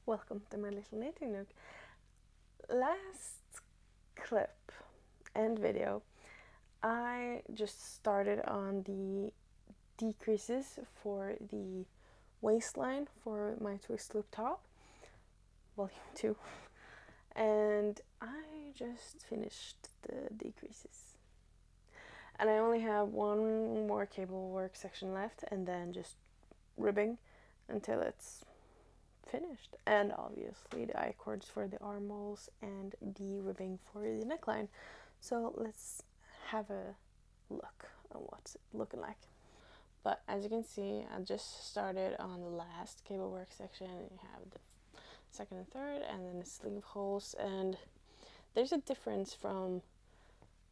Welcome to my little knitting nook. Last clip and video, I just started on the decreases for the waistline for my twist loop top, volume 2, and I just finished the decreases. And I only have one more cable work section left, and then just ribbing until it's finished, and obviously the I-cords for the armholes and the ribbing for the neckline. So let's have a look on what's it looking like. But as you can see, I just started on the last cable work section. You have the second and third, and then the sleeve holes, and there's a difference from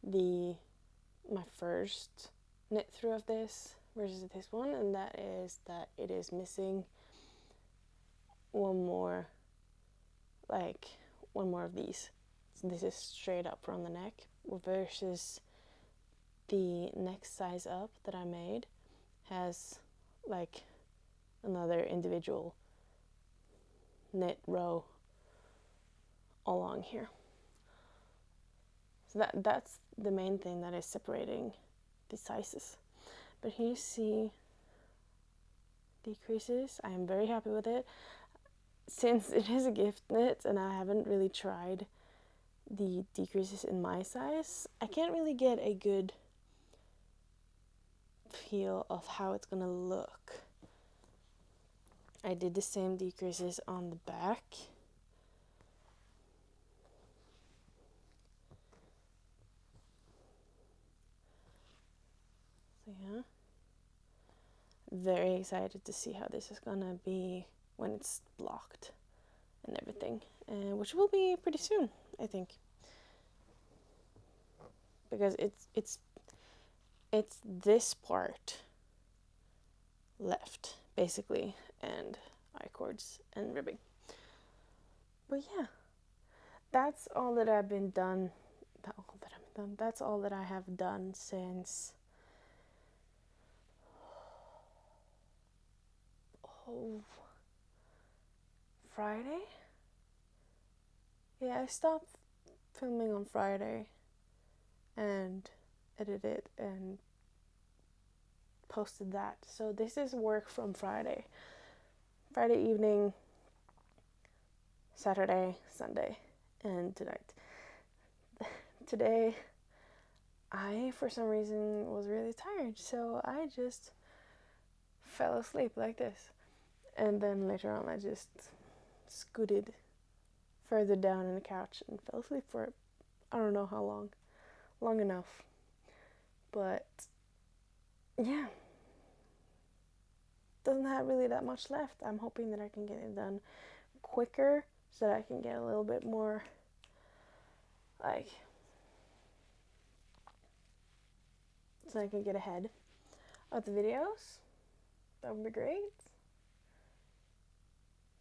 my first knit through of this versus this one, and that is that it is missing one more of these. So this is straight up from the neck versus the next size up that I made has like another individual knit row along here. So that's the main thing that is separating the sizes. But here you see decreases. I am very happy with it. Since it is a gift knit and I haven't really tried the decreases in my size, I can't really get a good feel of how it's gonna look. I did the same decreases on the back. So yeah, very excited to see how this is gonna be when it's blocked and everything, which will be pretty soon, I think, because it's this part left basically, and I-cords and ribbing. But yeah, that's all that I've been done. That's all that I have done since Friday. Yeah, I stopped filming on Friday and edited and posted that. So this is work from Friday evening, Saturday, Sunday, and tonight. Today I for some reason was really tired, so I just fell asleep like this, and then later on I just scooted further down in the couch and fell asleep for I don't know how long enough. But yeah, doesn't have really that much left. I'm hoping that I can get it done quicker so that I can get a little bit more so I can get ahead of the videos. That would be great.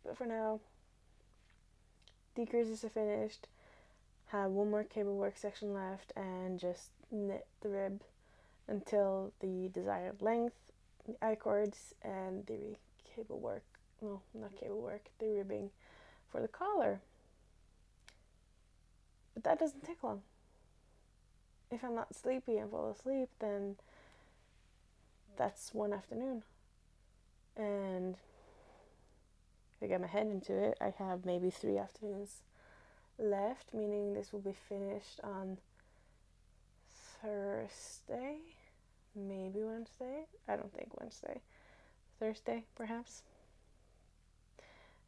But for now, decreases are finished. Have one more cable work section left and just knit the rib until the desired length, the I-cords, and the cable work. No, not cable work, the ribbing for the collar. But that doesn't take long. If I'm not sleepy and fall asleep, then that's one afternoon. And if I get my head into it, I have maybe 3 afternoons left, meaning this will be finished on Thursday, maybe Wednesday. I don't think Wednesday. Thursday, perhaps.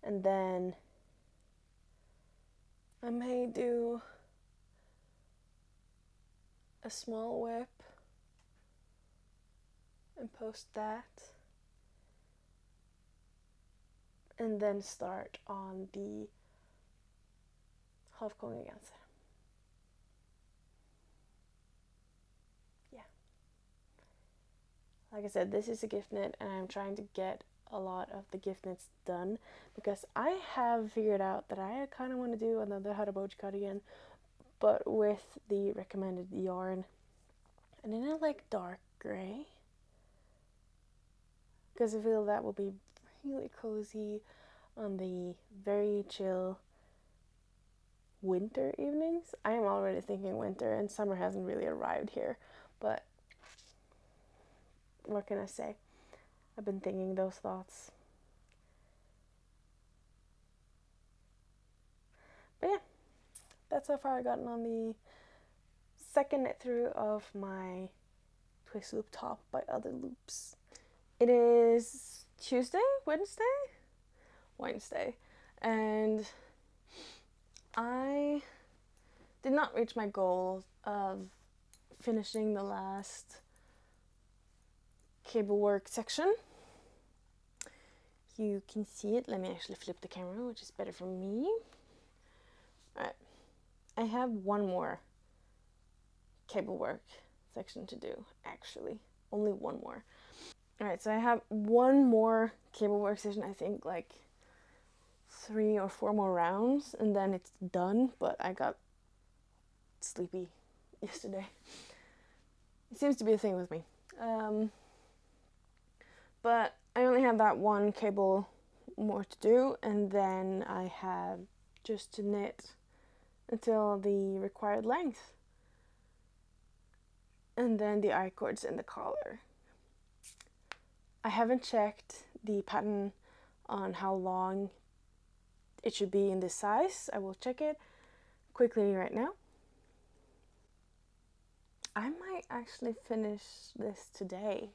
And then I may do a small whip and post that, and then start on the halfkongeganse. Yeah. Like I said, this is a gift knit, and I'm trying to get a lot of the gift knits done because I have figured out that I kind of want to do another Harabochi cardigan, but with the recommended yarn and in a dark gray, because I feel that will be really cozy, on the very chill winter evenings. I am already thinking winter, and summer hasn't really arrived here, but what can I say? I've been thinking those thoughts. But yeah, that's how far I gotten on the second knit through of my twist loop top by Other Loops. It is Wednesday, and I did not reach my goal of finishing the last cable work section. You can see it. Let me actually flip the camera, which is better for me. Alright, I have one more cable work section to do, actually. Only one more. Alright, so I have one more cable work session, I think like 3 or 4 more rounds, and then it's done, but I got sleepy yesterday. It seems to be a thing with me. But I only have that one cable more to do, and then I have just to knit until the required length. And then the I-cords and the collar. I haven't checked the pattern on how long it should be in this size. I will check it quickly right now. I might actually finish this today.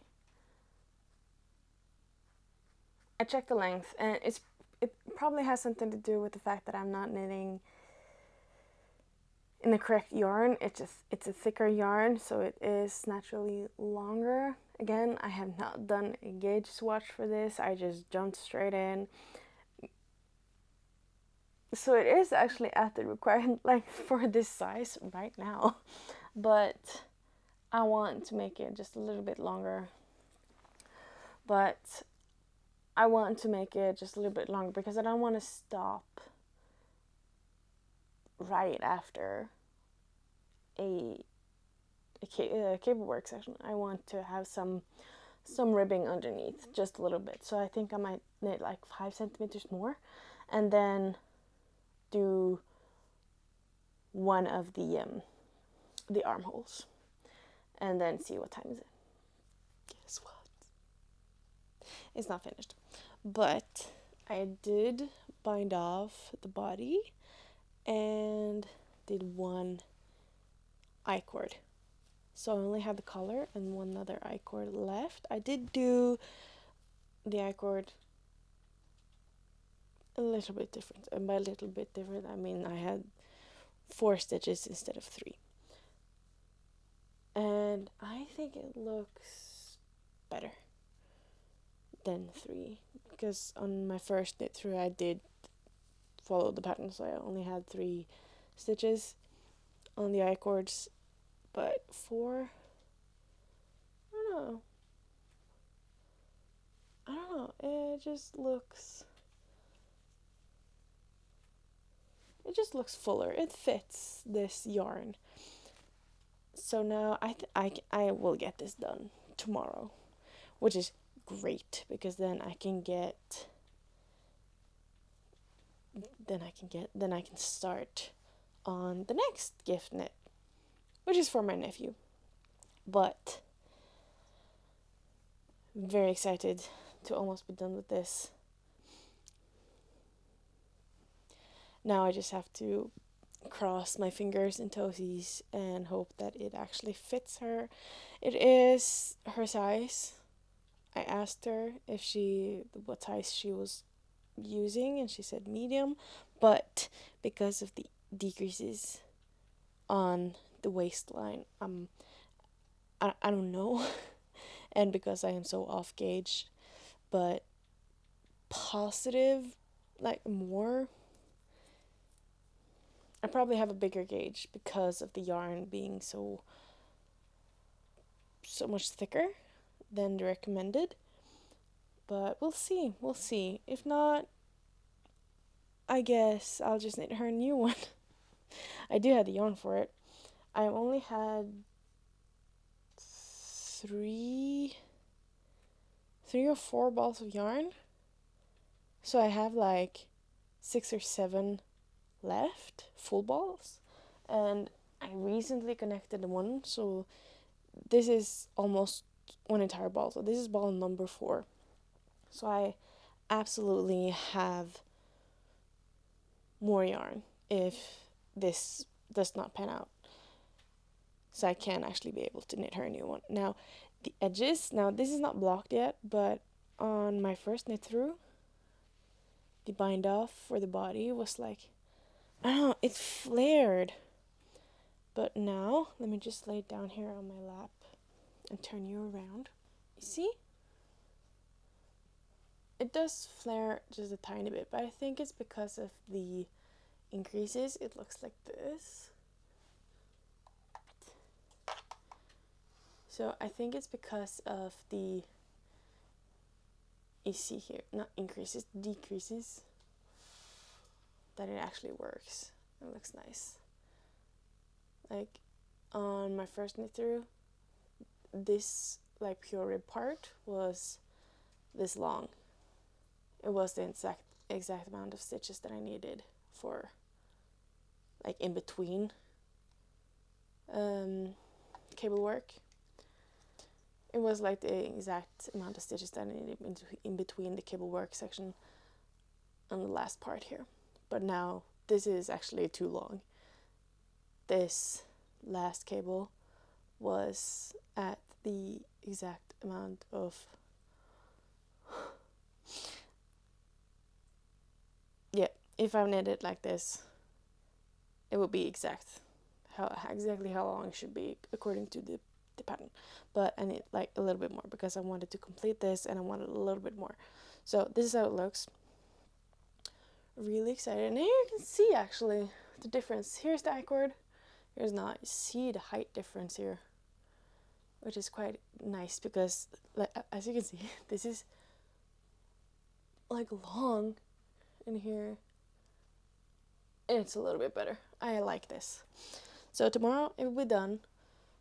I checked the length, and it probably has something to do with the fact that I'm not knitting in the correct yarn. It's a thicker yarn, so it is naturally longer. Again, I have not done a gauge swatch for this. I just jumped straight in. So it is actually at the required length for this size right now. But I want to make it just a little bit longer. But I want to make it just a little bit longer because I don't want to stop right after a cable work section. I want to have some ribbing underneath, just a little bit. So I think I might knit like 5 centimeters more, and then do one of the armholes, and then see what time is it. Guess what? It's not finished, but I did bind off the body and did one I-cord. So I only have the collar and one other I-cord left. I did do the I-cord a little bit different, and by a little bit different I mean I had 4 stitches instead of 3, and I think it looks better than 3, because on my first knit through I did follow the pattern, so I only had 3 stitches on the I-cords, but 4, I don't know, it just looks fuller. It fits this yarn. So now I will get this done tomorrow, which is great, because then I can start on the next gift knit, which is for my nephew. But very excited to almost be done with this. Now I just have to cross my fingers and toesies and hope that it actually fits her. It is her size. I asked her what size she was using, and she said medium, but because of the decreases on the waistline, I don't know, and because I am so off gauge, but positive, like more. I probably have a bigger gauge because of the yarn being so much thicker than the recommended. But we'll see. If not, I guess I'll just knit her a new one. I do have the yarn for it. I only had 3 or 4 balls of yarn. So I have like 6 or 7 left, full balls, and I recently connected one, so this is almost one entire ball. So this is ball number 4. So I absolutely have more yarn if this does not pan out. So I can actually be able to knit her a new one. Now, the edges, now this is not blocked yet, but on my first knit through, the bind off for the body was like, I don't know, it flared. But now, let me just lay it down here on my lap and turn you around. You see? It does flare just a tiny bit, but I think it's because of the increases. It looks like this. So I think it's because of the, you see here, not increases, decreases, that it actually works. It looks nice. Like on my first knit through, this like pure rib part was this long. It was the exact amount of stitches that I needed for like in between cable work. It was like the exact amount of stitches that I needed in between the cable work section and the last part here. But now this is actually too long. This last cable was at the exact amount of if I knit it like this, it would be exactly how long it should be according to the pattern. But I need like a little bit more because I wanted to complete this and I wanted a little bit more. So this is how it looks. Really excited. And here you can see actually the difference. Here's the I-cord, here's not. You see the height difference here, which is quite nice because like as you can see, this is like long in here. It's a little bit better. I like this. So tomorrow it will be done,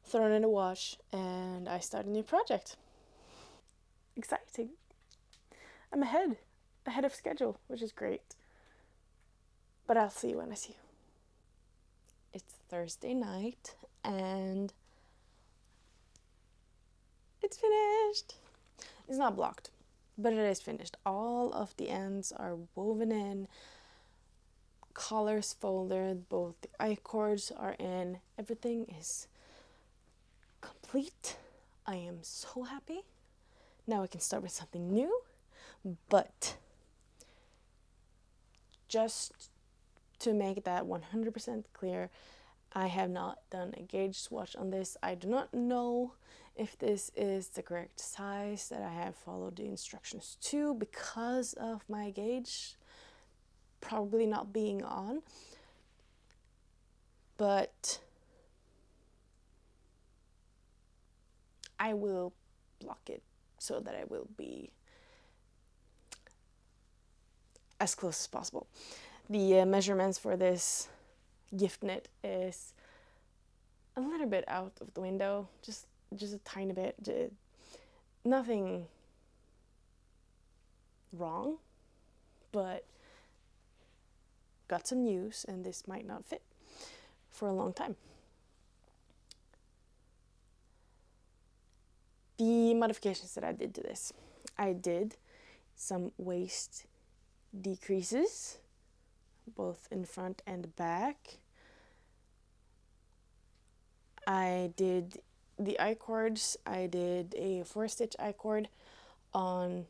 thrown in the wash, and I start a new project. Exciting. I'm ahead of schedule, which is great. But I'll see you when I see you. It's Thursday night and it's finished. It's not blocked, but it is finished. All of the ends are woven in, collars folded, both the I-cords are in, everything is complete. I am so happy. Now I can start with something new, but just to make that 100% clear, I have not done a gauge swatch on this. I do not know if this is the correct size that I have followed the instructions to because of my gauge probably not being on, but I will block it so that I will be as close as possible. The measurements for this gift knit is a little bit out of the window, just a tiny bit. Nothing wrong, but got some news and this might not fit for a long time. The modifications that I did to this, I did some waist decreases, both in front and back. I did the I-cords. I did a 4-stitch I-cord on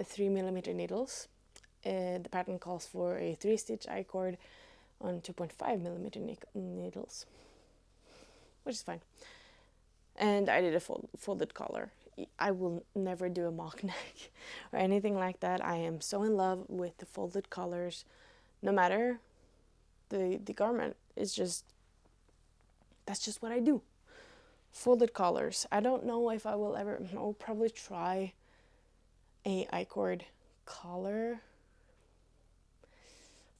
3mm needles. The pattern calls for a 3-stitch I-cord on 2.5mm needles, which is fine. And I did a folded collar. I will never do a mock neck or anything like that. I am so in love with the folded collars, no matter the garment. It's just, that's just what I do. Folded collars. I don't know if I will ever, I'll probably try a I-cord collar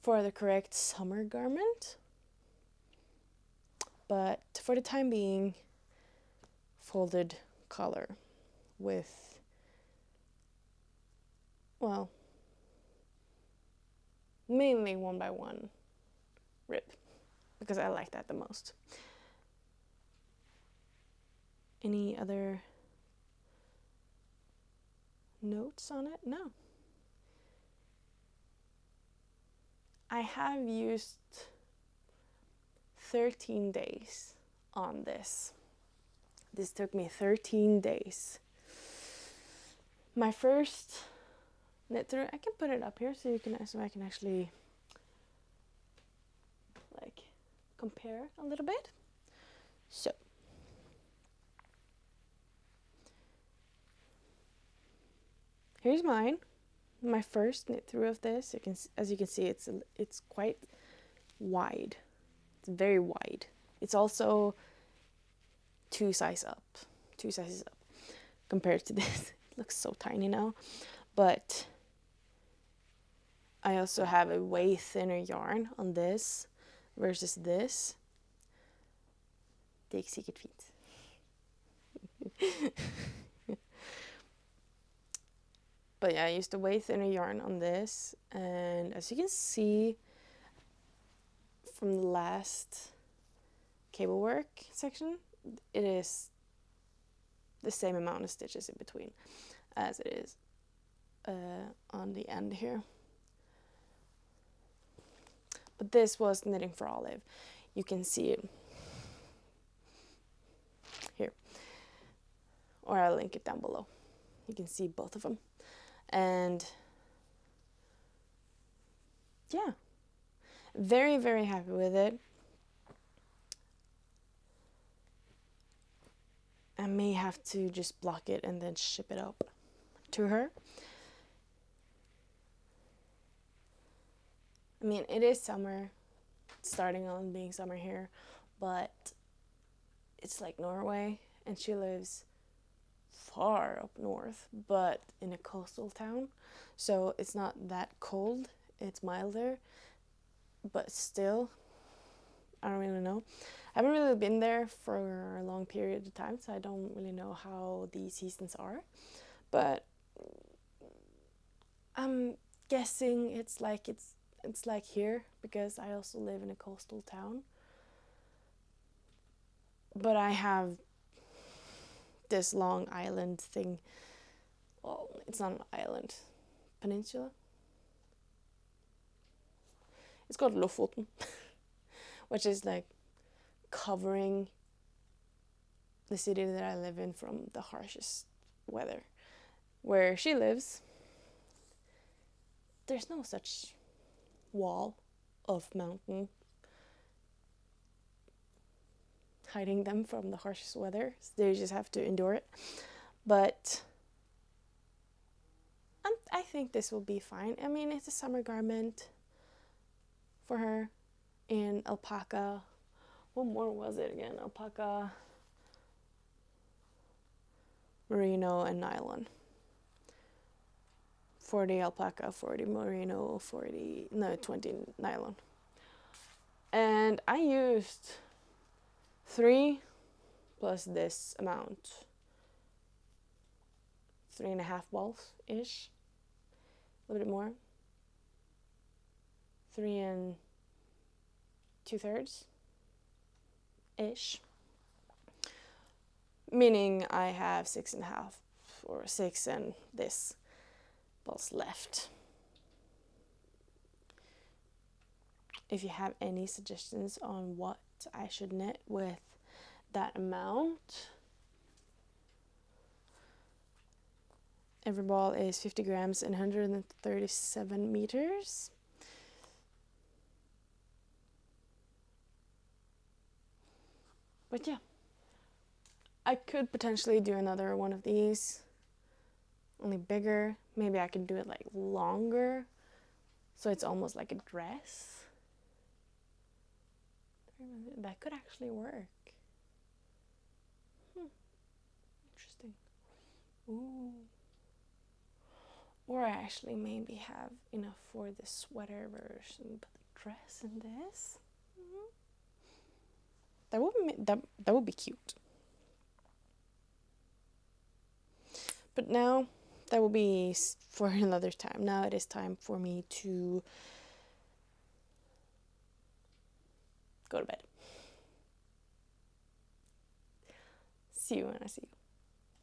for the correct summer garment. But for the time being, folded collar with, well, mainly 1x1 rib, because I like that the most. Any other notes on it? No. I have used 13 days on this. This took me 13 days. My first knit through, I can put it up here so I can actually like compare a little bit. So here's mine. My first knit through of this. As you can see, it's quite wide. It's very wide. It's also two sizes up compared to this. It looks so tiny now, but I also have a way thinner yarn on this versus this. Det gick säkert fint. But yeah, I used a way thinner yarn on this, and as you can see from the last cable work section, it is the same amount of stitches in between as it is on the end here. But this was Knitting for Olive. You can see it here, or I'll link it down below. You can see both of them. And yeah, very, very happy with it. I may have to just block it and then ship it up to her. I mean, it is summer, it's starting on being summer here, but it's like Norway, and she lives far up north, but in a coastal town, so it's not that cold. It's milder, but still, I don't really know. I haven't really been there for a long period of time, so I don't really know how the seasons are, but I'm guessing it's like here, because I also live in a coastal town. But I have this long island thing. Well, it's not an island. Peninsula? It's called Lofoten, which is like covering the city that I live in from the harshest weather. Where she lives, there's no such wall of mountain hiding them from the harshest weather, so they just have to endure it. But I think this will be fine. I mean, it's a summer garment for her in alpaca. What more was it again? Alpaca, merino, and nylon. 40 alpaca, 40 merino, 20 nylon. And I used 3 plus this amount, 3.5 balls ish, a little bit more, 3 2/3 ish, meaning I have 6.5 or 6 and this balls left. If you have any suggestions on what I should knit with that amount, every ball is 50 grams and 137 meters. But yeah, I could potentially do another one of these, only bigger. Maybe I could do it like longer, so it's almost like a dress. That could actually work. Interesting. Ooh. Or I actually maybe have enough for the sweater version, but the dress in this. That would be cute. But now that will be for another time. Now it is time for me to go to bed. See you when I see you.